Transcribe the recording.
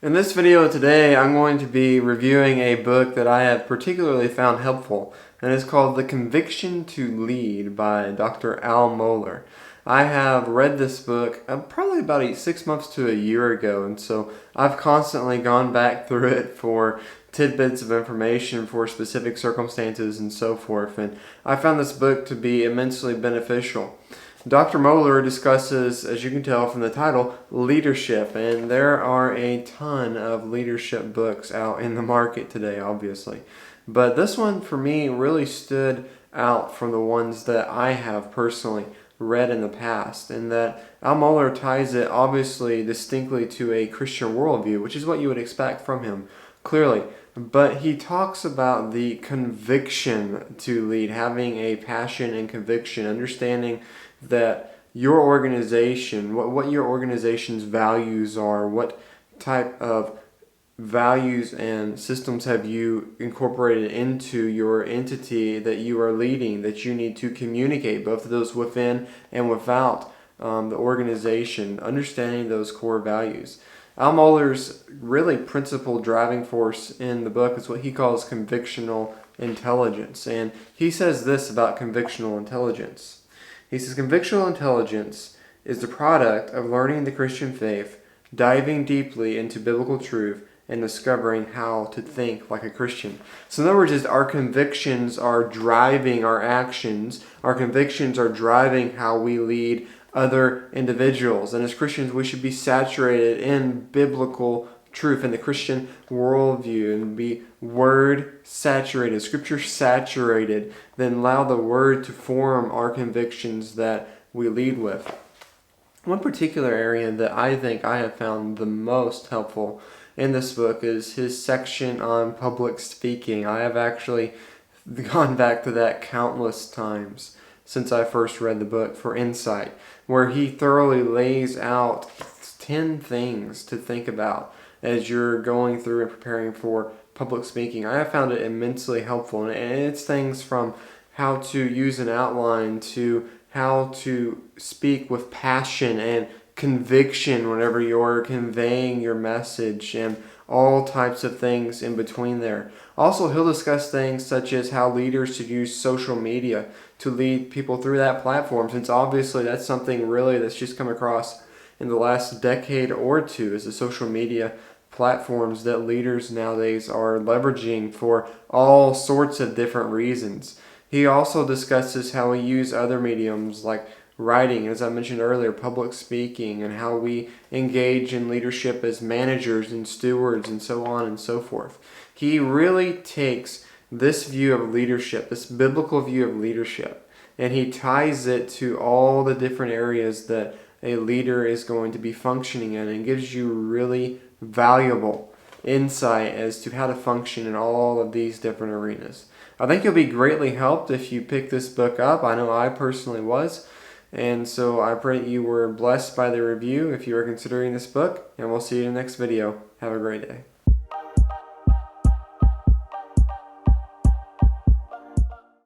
In this video today, I'm going to be reviewing a book that I have particularly found helpful, and it's called The Conviction to Lead by Dr. Al Mohler. I have read this book probably about 6 months to a year ago, and so I've constantly gone back through it for tidbits of information for specific circumstances and so forth, and I found this book to be immensely beneficial. Dr. Mohler discusses, as you can tell from the title, leadership, and there are a ton of leadership books out in the market today, obviously. But this one, for me, really stood out from the ones that I have personally read in the past, and that Al Mohler ties it, obviously, distinctly to a Christian worldview, which is what you would expect from him, clearly. But he talks about the conviction to lead, having a passion and conviction, understanding that your organization, what your organization's values are, what type of values and systems have you incorporated into your entity that you are leading, that you need to communicate, both of those within and without the organization, understanding those core values. Al Mohler's really principal driving force in the book is what he calls convictional intelligence. And he says this about convictional intelligence. He says, convictional intelligence is the product of learning the Christian faith, diving deeply into biblical truth, and discovering how to think like a Christian. So in other words, our convictions are driving our actions. Our convictions are driving how we lead other individuals. And as Christians, we should be saturated in biblical truth, in the Christian worldview, and be word saturated, scripture saturated, then allow the word to form our convictions that we lead with. One particular area that I think I have found the most helpful in this book is his section on public speaking. I have actually gone back to that countless times since I first read the book for insight, where he thoroughly lays out 10 things to think about as you're going through and preparing for public speaking. I have found it immensely helpful, and it's things from how to use an outline to how to speak with passion and conviction whenever you're conveying your message, and all types of things in between there. Also, he'll discuss things such as how leaders should use social media to lead people through that platform, since obviously that's something really that's just come across in the last decade or two, is the social media platforms that leaders nowadays are leveraging for all sorts of different reasons. He also discusses how we use other mediums like writing, as I mentioned earlier, public speaking, and how we engage in leadership as managers and stewards and so on and so forth. He really takes this view of leadership, this biblical view of leadership, and he ties it to all the different areas that a leader is going to be functioning in, and gives you really valuable insight as to how to function in all of these different arenas. I think you'll be greatly helped if you pick this book up. I know I personally was. And so I pray that you were blessed by the review if you are considering this book, and we'll see you in the next video. Have a great day.